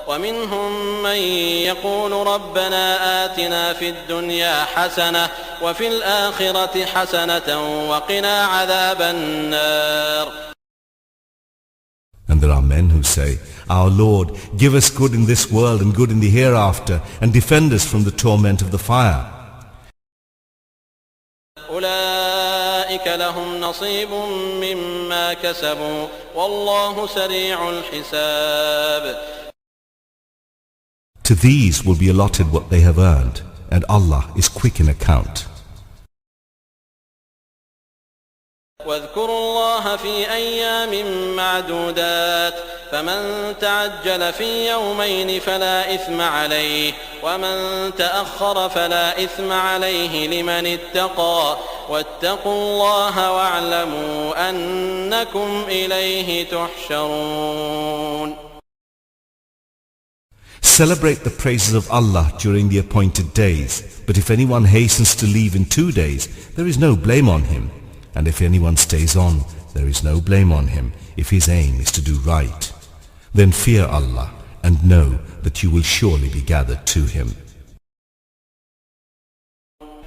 ومنهم من يقول ربنا آتنا في الدنيا حسنة وفي الآخرة حسنة وقنا عذاب النار. And there are men who say, Our Lord, give us good in this world and good in the hereafter, and defend us from the torment of the fire. أولئك لهم نصيب مما كسبوا والله سريع الحساب. To these will be allotted what they have earned, and Allah is quick in account. واذكروا الله في أيام معدودات فمن تعجل في يومين فلا إثم عليه ومن تأخر فلا إثم عليه لمن اتقى واتقوا الله واعلموا أنكم إليه تحشرون. Celebrate the praises of Allah during the appointed days, but if anyone hastens to leave in 2 days, there is no blame on him. And if anyone stays on, there is no blame on him if his aim is to do right. Then fear Allah and know that you will surely be gathered to Him.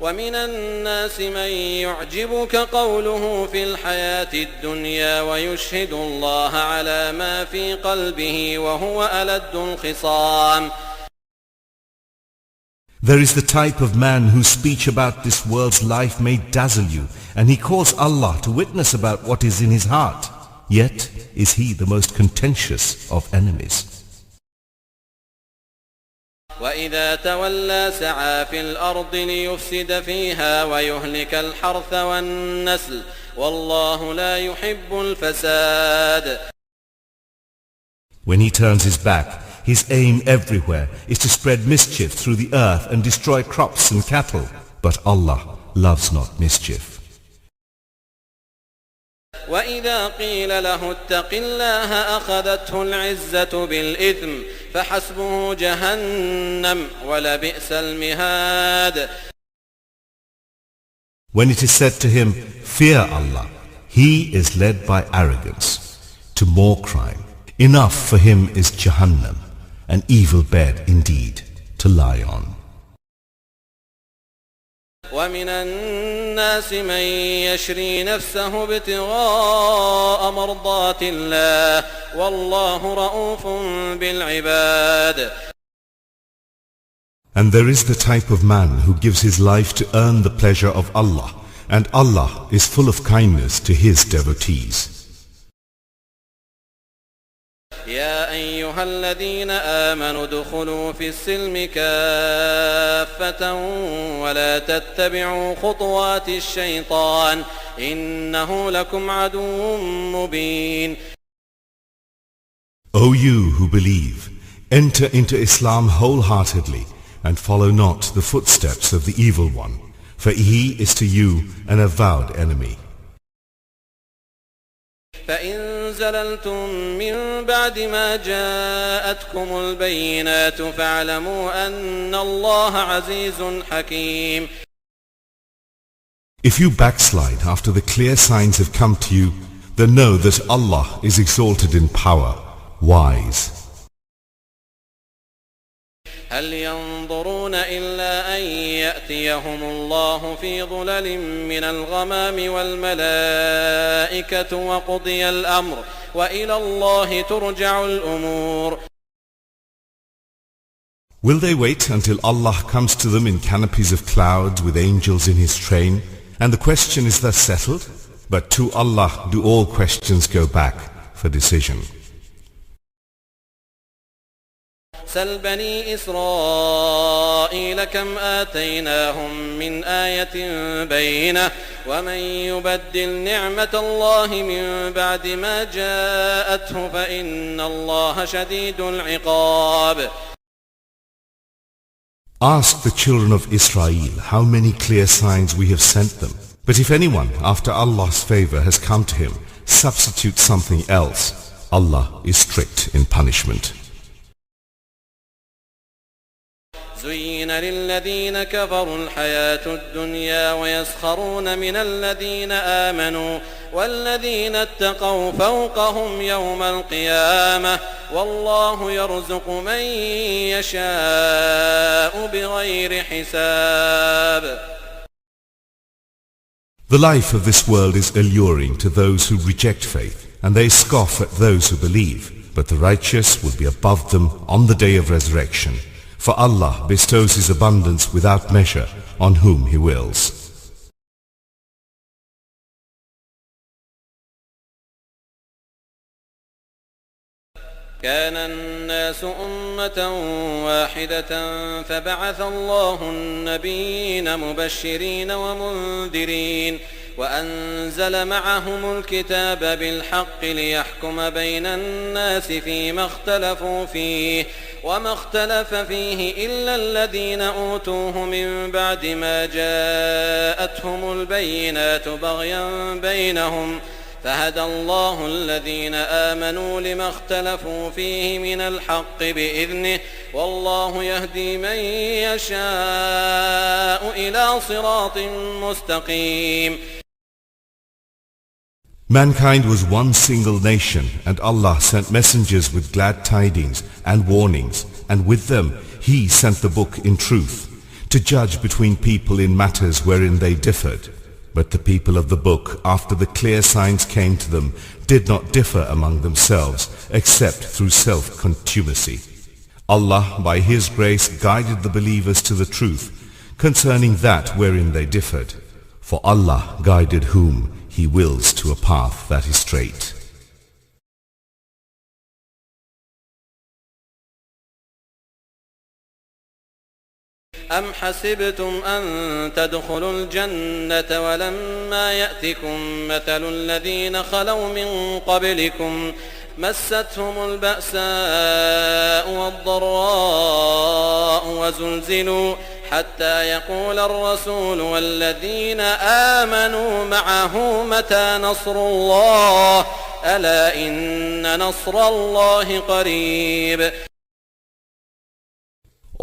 ومن الناس من يعجبك قوله في الحياة الدنيا ويشهد الله على ما في قلبه وهو ألد الخصام. There is the type of man whose speech about this world's life may dazzle you, and he calls Allah to witness about what is in his heart. Yet is he the most contentious of enemies. وإذا تولى سعى في الأرض ليفسد فيها ويهلك الحرث والنسل والله لا يحب الفساد. When he turns his back, his aim everywhere is to spread mischief through the earth and destroy crops and cattle. But Allah loves not mischief. وإذا قيل له اتق الله أخذته العزة بالإثم فحسبه جهنم ولبئس المهاد. When it is said to him, fear Allah, he is led by arrogance to more crime. Enough for him is Jahannam, an evil bed indeed to lie on. ومن الناس من يشري نفسه ابتغاء مرضات الله والله رؤوف بالعباد. And there is the type of man who gives his life to earn the pleasure of Allah, and Allah is full of kindness to His devotees. يا أيها الذين آمنوا ادخلوا في السلم كافة ولا تتبعوا خطوات الشيطان إنه لكم عدو مبين. O you who believe, enter into Islam wholeheartedly and follow not the footsteps of the evil one, for he is to you an avowed enemy. فإن زللتم من بعد ما جاءتكم البينات فاعلموا أن الله عزيز حكيم. If you backslide after the clear signs have come to you, then know that Allah is exalted in power, wise. هل ينظرون إلا أن يأتيهم الله في ظلل من الغمام والملائكة وقضي الأمر وإلى الله ترجع الأمور. Will they wait until Allah comes to them in canopies of clouds with angels in His train, and the question is thus settled? But to Allah do all questions go back for decision. سل بني إسرائيل كم آتيناهم من آية بينة ومن يبدل نعمة الله من بعد ما جاءته فإن الله شديد العقاب. Ask the children of Israel how many clear signs we have sent them. But if anyone after Allah's favor has come to him substitute something else, Allah is strict in punishment. زين للذين كفروا الحياة الدنيا ويسخرون من الذين آمنوا والذين اتقوا فوقهم يوم القيامة والله يرزق من يشاء بغير حساب. The life of this world is alluring to those who reject faith, and they scoff at those who believe, but the righteous will be above them on the day of resurrection. For Allah bestows His abundance without measure on whom He wills. كان الناس أمة واحدة فبعث الله النبيين مبشرين ومنذرين وأنزل معهم الكتاب بالحق ليحكم بين الناس فيما اختلفوا فيه وما اختلف فيه إلا الذين أوتوه من بعد ما جاءتهم البينات بغيا بينهم فهدى الله الذين آمنوا لما اختلفوا فيه من الحق بإذنه والله يهدي من يشاء إلى صراط مستقيم. Mankind was one single nation, and Allah sent messengers with glad tidings and warnings, and with them He sent the book in truth, to judge between people in matters wherein they differed. But the people of the book, after the clear signs came to them, did not differ among themselves, except through self-contumacy. Allah, by His grace, guided the believers to the truth, concerning that wherein they differed. For Allah guided whom He wills to a path that is straight. أم حسبتم أن تدخلوا الجنة ولما يأتكم مثل الذين خلوا من قبلكم مستهم البأساء والضراء وزلزلوا حتى يقول الرسول والذين آمنوا معه متى نصر الله ألا إن نصر الله قريب.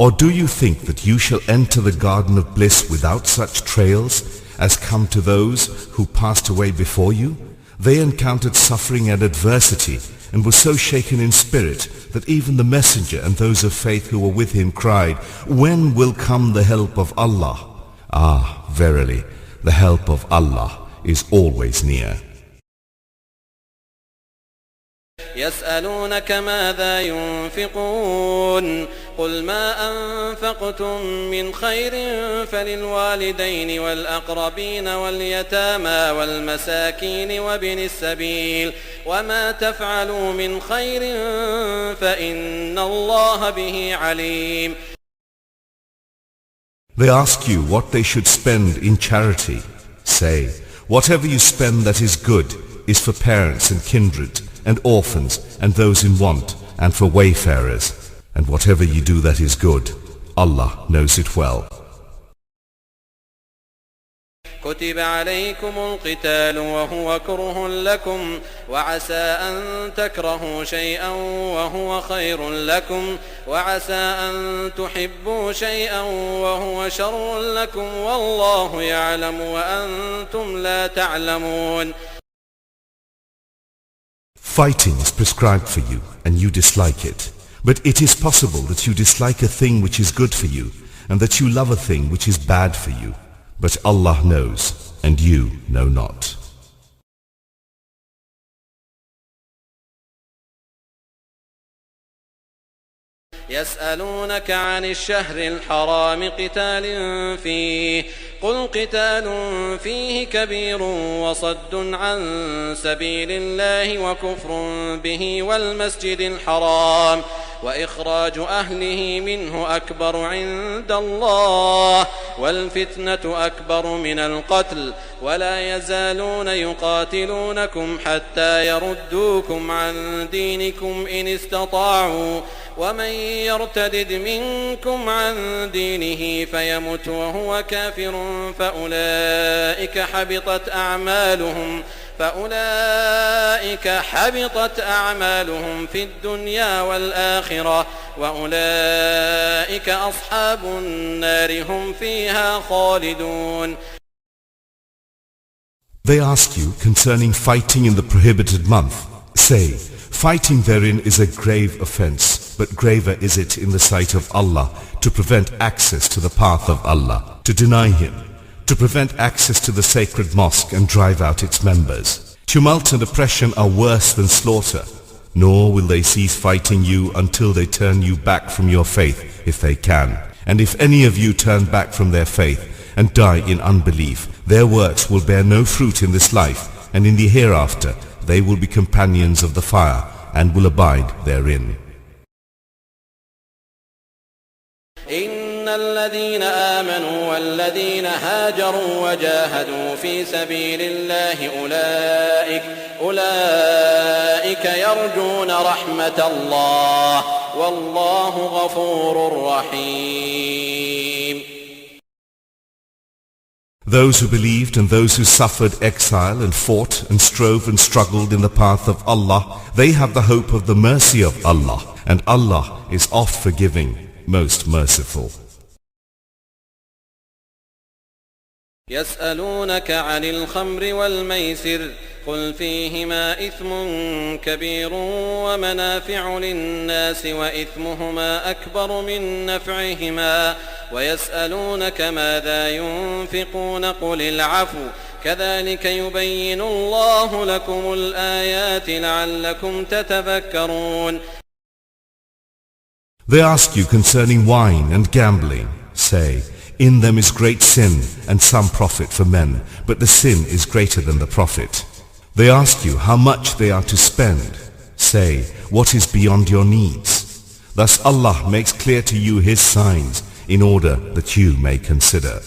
Or do you think that you shall enter the garden of bliss without such trails as come to those who passed away before you? They encountered suffering and adversity and were so shaken in spirit that even the messenger and those of faith who were with him cried, "When will come the help of Allah?" Ah, verily, the help of Allah is always near. يسألونك ماذا ينفقون قل ما أنفقتم من خير فللوالدين والأقربين واليتامى والمساكين وابن السبيل وما تفعلوا من خير فإن الله به عليم. They ask you what they should spend in charity. Say, whatever you spend that is good is for parents and kindred and orphans and those in want and for wayfarers, and whatever you do that is good, Allah knows it well. كتب عليكم القتال وهو كره لكم وعسى أن تكرهوا شيئا وهو خير لكم وعسى أن تحبوا شيئا وهو شر لكم والله يعلم وأنتم لا تعلمون. Fighting is prescribed for you, and you dislike it. But it is possible that you dislike a thing which is good for you, and that you love a thing which is bad for you. But Allah knows, and you know not. يسألونك عن الشهر الحرام قتال فيه قل قتال فيه كبير وصد عن سبيل الله وكفر به والمسجد الحرام وإخراج أهله منه أكبر عند الله والفتنة أكبر من القتل ولا يزالون يقاتلونكم حتى يردوكم عن دينكم إن استطاعوا ومن يرتدد منكم عن دينه فيمت وهو كافر فأولئك حبطت أعمالهم في الدنيا والآخرة وأولئك أصحاب النار هم فيها خالدون. They ask you concerning fighting in the prohibited month. Say, fighting therein is a grave offense, but graver is it in the sight of Allah to prevent access to the path of Allah, to deny Him, to prevent access to the sacred mosque and drive out its members. Tumult and oppression are worse than slaughter, nor will they cease fighting you until they turn you back from your faith if they can. And if any of you turn back from their faith and die in unbelief, their works will bear no fruit in this life, and in the hereafter they will be companions of the fire and will abide therein. إن الذين آمنوا والذين هاجروا وجاهدوا في سبيل الله أولئك يرجون رحمة الله والله غفور رحيم. Those who believed and those who suffered exile and fought and strove and struggled in the path of Allah, they have the hope of the mercy of Allah, and Allah is oft forgiving, most merciful. يسألونك عن الخمر والميسر قل فيهما إثم كبير ومنافع للناس وإثمهما أكبر من نفعهما ويسألونك ماذا ينفقون قل العفو كذلك يبين الله لكم الآيات لعلكم تتفكرون. They ask you concerning wine and gambling. Say, in them is great sin and some profit for men, but the sin is greater than the profit. They ask you how much they are to spend. Say, what is beyond your needs? Thus Allah makes clear to you His signs in order that you may consider.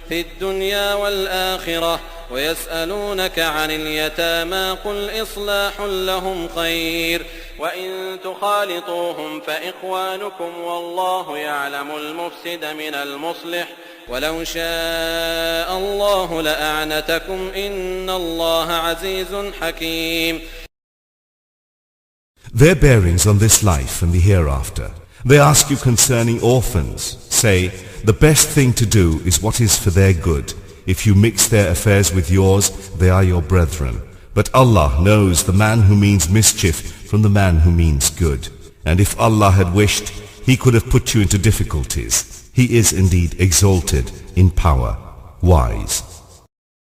في الدنيا والآخرة ويسألونك عن اليتامى قل إصلاح لهم خير وإن تخالطوهم فإخوانكم والله يعلم المفسد من المصلح ولو شاء الله لأعنتكم إن الله عزيز حكيم. Their bearings on this life and the hereafter. They ask you concerning orphans. Say, the best thing to do is what is for their good. If you mix their affairs with yours, they are your brethren. But Allah knows the man who means mischief from the man who means good. And if Allah had wished, He could have put you into difficulties. He is indeed exalted in power, wise.